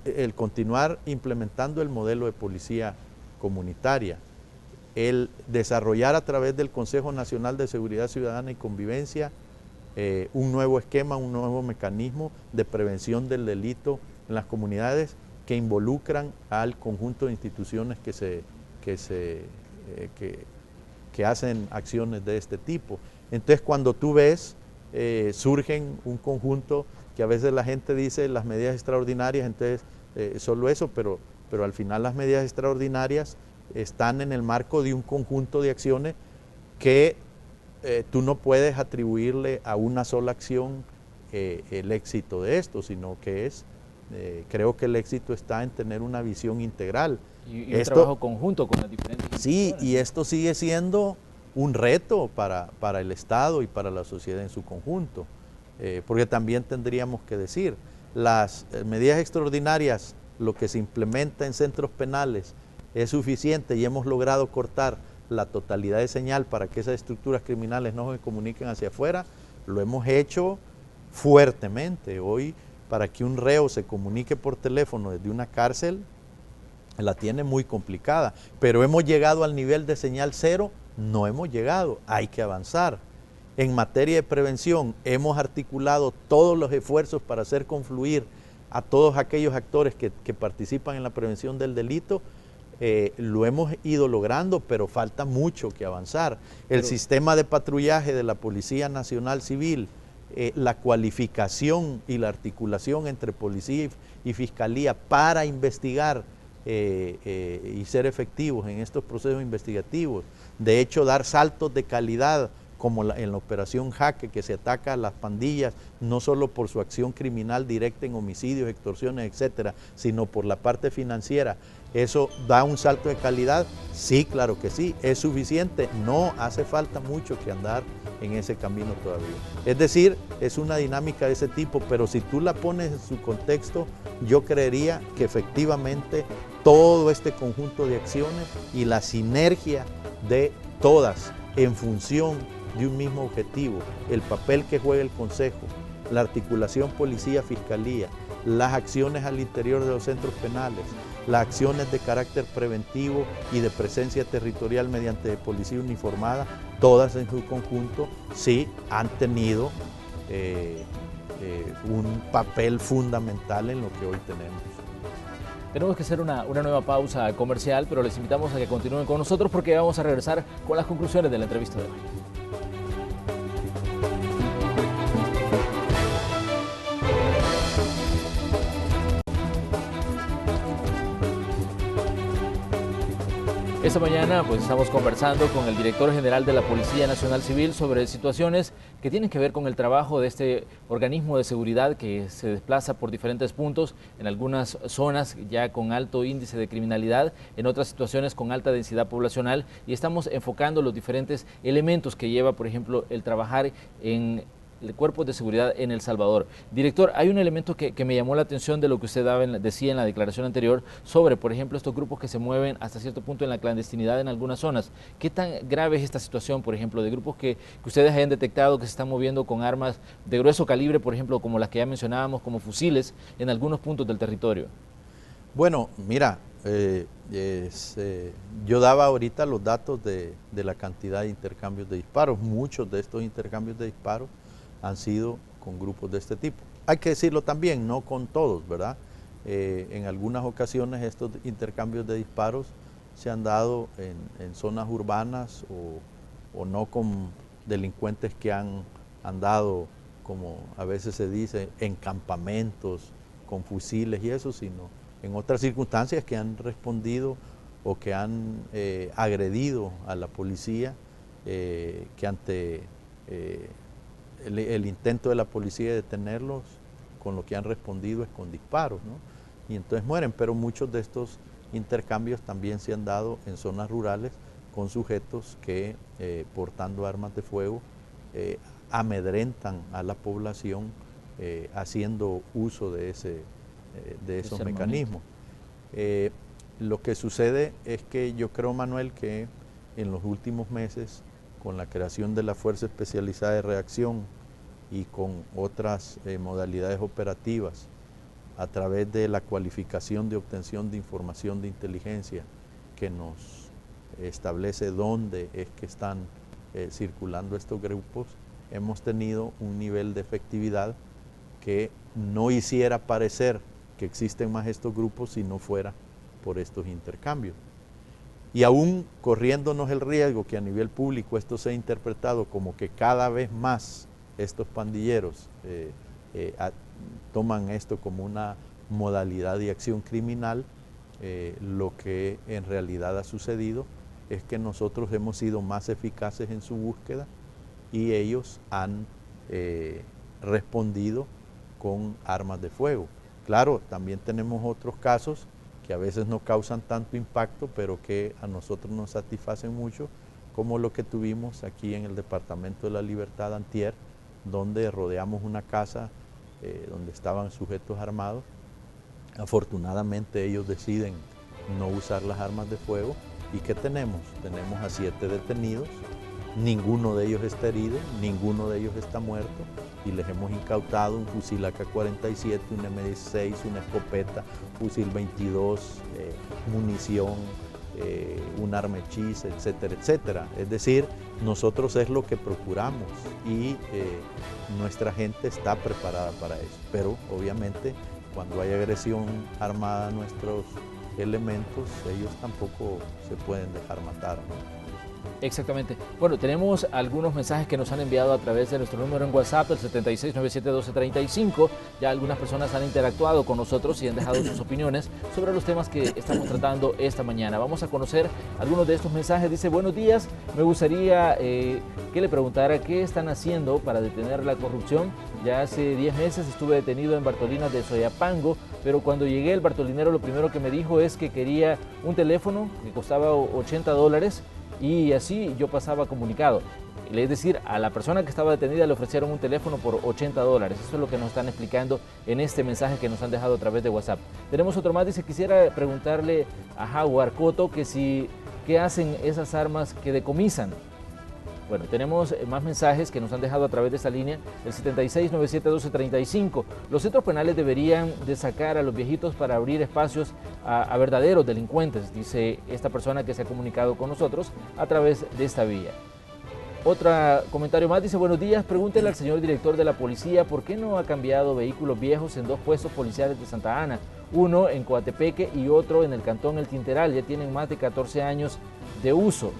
El continuar implementando el modelo de policía comunitaria, el desarrollar a través del Consejo Nacional de Seguridad Ciudadana y Convivencia un nuevo esquema, un nuevo mecanismo de prevención del delito en las comunidades que involucran al conjunto de instituciones que hacen acciones de este tipo. Entonces cuando tú ves, surgen un conjunto que a veces la gente dice las medidas extraordinarias, entonces solo eso, pero al final las medidas extraordinarias están en el marco de un conjunto de acciones que tú no puedes atribuirle a una sola acción el éxito de esto, sino que creo que el éxito está en tener una visión integral. Y un trabajo conjunto con las diferentes instituciones. Sí, y esto sigue siendo un reto para el Estado y para la sociedad en su conjunto, porque también tendríamos que decir, las medidas extraordinarias, lo que se implementa en centros penales es suficiente y hemos logrado cortar la totalidad de señal para que esas estructuras criminales no se comuniquen hacia afuera. Lo hemos hecho fuertemente. Hoy, para que un reo se comunique por teléfono desde una cárcel, la tiene muy complicada, pero hemos llegado al nivel de señal cero. No hemos llegado, hay que avanzar. En materia de prevención hemos articulado todos los esfuerzos para hacer confluir a todos aquellos actores que participan en la prevención del delito. Lo hemos ido logrando, pero falta mucho que avanzar. El sistema de patrullaje de la Policía Nacional Civil, la cualificación y la articulación entre policía y fiscalía para investigar y ser efectivos en estos procesos investigativos. De hecho, dar saltos de calidad como en la operación Jaque, que se ataca a las pandillas, no solo por su acción criminal directa en homicidios, extorsiones, etcétera, sino por la parte financiera. ¿Eso da un salto de calidad? Sí, claro que sí. ¿Es suficiente? No, hace falta mucho que andar en ese camino todavía. Es decir, es una dinámica de ese tipo, pero si tú la pones en su contexto, yo creería que efectivamente todo este conjunto de acciones y la sinergia de todas en función de un mismo objetivo, el papel que juega el Consejo, la articulación policía-fiscalía, las acciones al interior de los centros penales, las acciones de carácter preventivo y de presencia territorial mediante policía uniformada, todas en su conjunto sí han tenido un papel fundamental en lo que hoy tenemos. Tenemos que hacer una nueva pausa comercial, pero les invitamos a que continúen con nosotros porque vamos a regresar con las conclusiones de la entrevista de hoy. Esta mañana pues estamos conversando con el director general de la Policía Nacional Civil sobre situaciones que tienen que ver con el trabajo de este organismo de seguridad que se desplaza por diferentes puntos, en algunas zonas ya con alto índice de criminalidad, en otras situaciones con alta densidad poblacional, y estamos enfocando los diferentes elementos que lleva, por ejemplo, el trabajar en el cuerpo de seguridad en El Salvador. Director, hay un elemento que me llamó la atención de lo que usted decía en la declaración anterior sobre, por ejemplo, estos grupos que se mueven hasta cierto punto en la clandestinidad en algunas zonas. ¿Qué tan grave es esta situación, por ejemplo, de grupos que ustedes hayan detectado que se están moviendo con armas de grueso calibre, por ejemplo, como las que ya mencionábamos, como fusiles, en algunos puntos del territorio? Bueno, mira, yo daba ahorita los datos de la cantidad de intercambios de disparos. Muchos de estos intercambios de disparos han sido con grupos de este tipo. Hay que decirlo también, no con todos, ¿verdad? En algunas ocasiones estos intercambios de disparos se han dado en zonas urbanas o no con delincuentes que han andado, como a veces se dice, en campamentos con fusiles y eso, sino en otras circunstancias que han respondido o que han agredido a la policía, que ante el intento de la policía de detenerlos, con lo que han respondido es con disparos, ¿no? Y entonces mueren, pero muchos de estos intercambios también se han dado en zonas rurales con sujetos que portando armas de fuego amedrentan a la población haciendo uso de esos mecanismos. Lo que sucede es que yo creo, Manuel, que en los últimos meses, con la creación de la Fuerza Especializada de Reacción y con otras modalidades operativas, a través de la cualificación de obtención de información de inteligencia que nos establece dónde es que están circulando estos grupos, hemos tenido un nivel de efectividad que no hiciera parecer que existen más estos grupos si no fuera por estos intercambios. Y aún corriéndonos el riesgo que a nivel público esto sea interpretado como que cada vez más estos pandilleros toman esto como una modalidad de acción criminal, lo que en realidad ha sucedido es que nosotros hemos sido más eficaces en su búsqueda y ellos han respondido con armas de fuego. Claro, también tenemos otros casos que a veces no causan tanto impacto, pero que a nosotros nos satisfacen mucho, como lo que tuvimos aquí en el Departamento de la Libertad antier, donde rodeamos una casa donde estaban sujetos armados. Afortunadamente ellos deciden no usar las armas de fuego. ¿Y qué tenemos? Tenemos a 7 detenidos, ninguno de ellos está herido, ninguno de ellos está muerto, y les hemos incautado un fusil AK-47, un M16, una escopeta, fusil 22, munición, un arma hechiza, etcétera, etcétera. Es decir, nosotros es lo que procuramos y nuestra gente está preparada para eso. Pero obviamente cuando hay agresión armada a nuestros elementos, ellos tampoco se pueden dejar matar, ¿no? Exactamente. Bueno, tenemos algunos mensajes que nos han enviado a través de nuestro número en WhatsApp, el 76971235. Ya algunas personas han interactuado con nosotros y han dejado sus opiniones sobre los temas que estamos tratando esta mañana. Vamos a conocer algunos de estos mensajes. Dice: buenos días, me gustaría que le preguntara qué están haciendo para detener la corrupción. Ya hace 10 meses estuve detenido en Bartolinas de Soyapango, pero cuando llegué el bartolinero lo primero que me dijo es que quería un teléfono que costaba $80, y así yo pasaba comunicado. Es decir, a la persona que estaba detenida le ofrecieron un teléfono por $80. Eso es lo que nos están explicando en este mensaje que nos han dejado a través de WhatsApp. Tenemos otro más. Dice: quisiera preguntarle a Jaguar Coto qué hacen esas armas que decomisan. Bueno, tenemos más mensajes que nos han dejado a través de esta línea, el 76971235. Los centros penales deberían de sacar a los viejitos para abrir espacios a verdaderos delincuentes, dice esta persona que se ha comunicado con nosotros a través de esta vía. Otro comentario más dice: buenos días, pregúntele al señor director de la policía por qué no ha cambiado vehículos viejos en 2 puestos policiales de Santa Ana, uno en Coatepeque y otro en el cantón El Tinteral. Ya tienen más de 14 años de uso.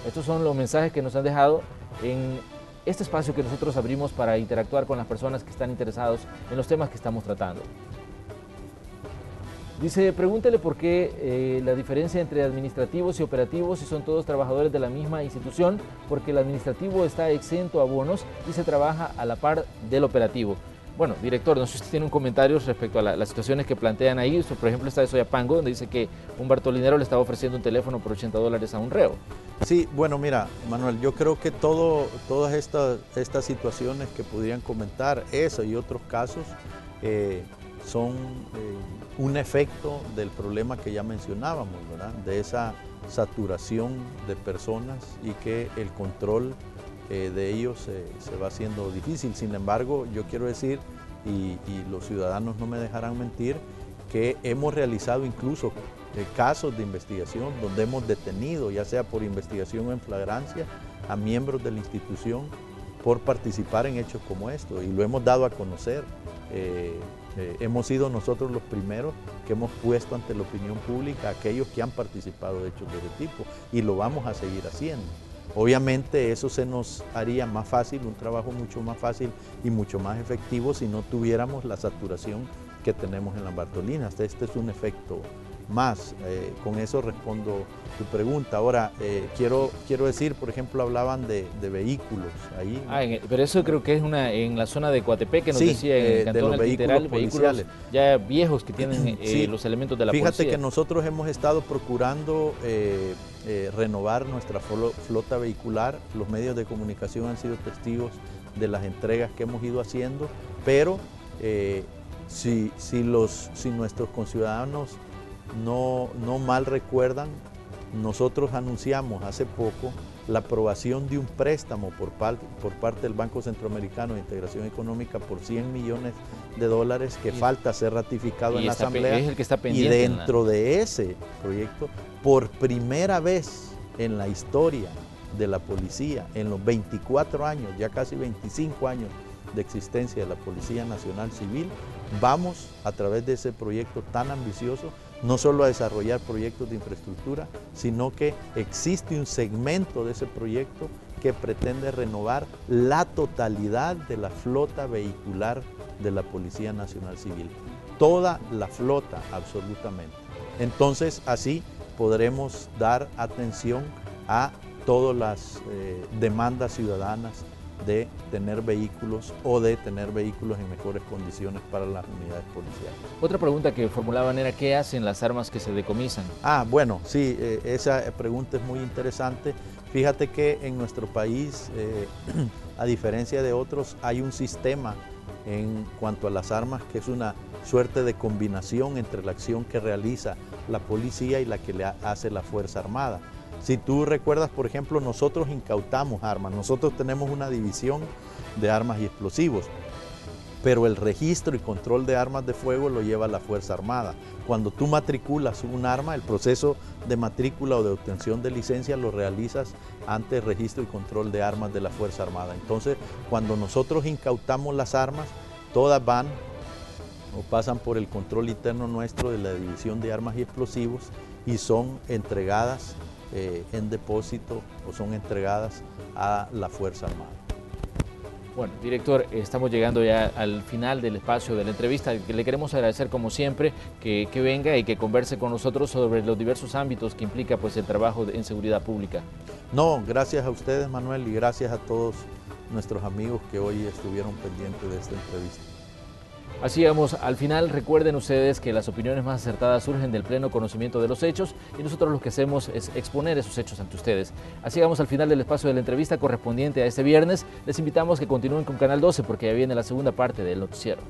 Estos son los mensajes que nos han dejado en este espacio que nosotros abrimos para interactuar con las personas que están interesados en los temas que estamos tratando. Dice, pregúntele por qué la diferencia entre administrativos y operativos si son todos trabajadores de la misma institución, porque el administrativo está exento a bonos y se trabaja a la par del operativo. Bueno, director, no sé si usted tiene un comentario respecto a las situaciones que plantean ahí. Por ejemplo, está de Soyapango, donde dice que un bartolinero le estaba ofreciendo un teléfono por $80 a un reo. Sí, bueno, mira, Manuel, yo creo que todas estas situaciones que pudieran comentar, eso y otros casos, son un efecto del problema que ya mencionábamos, ¿verdad? De esa saturación de personas y que el control de ellos se va haciendo difícil. Sin embargo, yo quiero decir, y los ciudadanos no me dejarán mentir, que hemos realizado incluso casos de investigación donde hemos detenido, ya sea por investigación o en flagrancia, a miembros de la institución por participar en hechos como estos, y lo hemos dado a conocer. Hemos sido nosotros los primeros que hemos puesto ante la opinión pública a aquellos que han participado de hechos de ese tipo, y lo vamos a seguir haciendo. Obviamente eso se nos haría más fácil, un trabajo mucho más fácil y mucho más efectivo si no tuviéramos la saturación que tenemos en las Bartolinas. Este es un efecto más. Con eso respondo tu pregunta. Ahora, quiero decir, por ejemplo, hablaban de vehículos ahí. Pero eso creo que es en la zona de Coatepeque, nos decía en el Cantón Literal, vehículos ya viejos que tienen sí, los elementos de la policía. Fíjate que nosotros hemos estado procurando renovar nuestra flota vehicular. Los medios de comunicación han sido testigos de las entregas que hemos ido haciendo, pero si nuestros conciudadanos no mal recuerdan, nosotros anunciamos hace poco la aprobación de un préstamo por parte del Banco Centroamericano de Integración Económica por $100 millones que falta ser ratificado en la Asamblea. Es el que está pendiente. Y dentro de ese proyecto, por primera vez en la historia de la policía, en los 24 años, ya casi 25 años de existencia de la Policía Nacional Civil, vamos a través de ese proyecto tan ambicioso no solo a desarrollar proyectos de infraestructura, sino que existe un segmento de ese proyecto que pretende renovar la totalidad de la flota vehicular de la Policía Nacional Civil. Toda la flota, absolutamente. Entonces, así podremos dar atención a todas las demandas ciudadanas de tener vehículos o de tener vehículos en mejores condiciones para las unidades policiales. Otra pregunta que formulaban era ¿qué hacen las armas que se decomisan? Bueno, sí, esa pregunta es muy interesante. Fíjate que en nuestro país, a diferencia de otros, hay un sistema en cuanto a las armas que es una suerte de combinación entre la acción que realiza la policía y la que le hace la Fuerza Armada. Si tú recuerdas, por ejemplo, nosotros incautamos armas, nosotros tenemos una división de armas y explosivos, pero el registro y control de armas de fuego lo lleva la Fuerza Armada. Cuando tú matriculas un arma, el proceso de matrícula o de obtención de licencia lo realizas ante el registro y control de armas de la Fuerza Armada. Entonces, cuando nosotros incautamos las armas, todas van o pasan por el control interno nuestro de la División de Armas y Explosivos y son entregadas en depósito o son entregadas a la Fuerza Armada. Bueno, director, estamos llegando ya al final del espacio de la entrevista. Le queremos agradecer como siempre que venga y que converse con nosotros sobre los diversos ámbitos que implica pues, el trabajo en seguridad pública. No, gracias a ustedes, Manuel, y gracias a todos nuestros amigos que hoy estuvieron pendientes de esta entrevista. Así llegamos al final. Recuerden ustedes que las opiniones más acertadas surgen del pleno conocimiento de los hechos y nosotros lo que hacemos es exponer esos hechos ante ustedes. Así llegamos al final del espacio de la entrevista correspondiente a este viernes. Les invitamos a que continúen con Canal 12 porque ya viene la segunda parte del noticiero.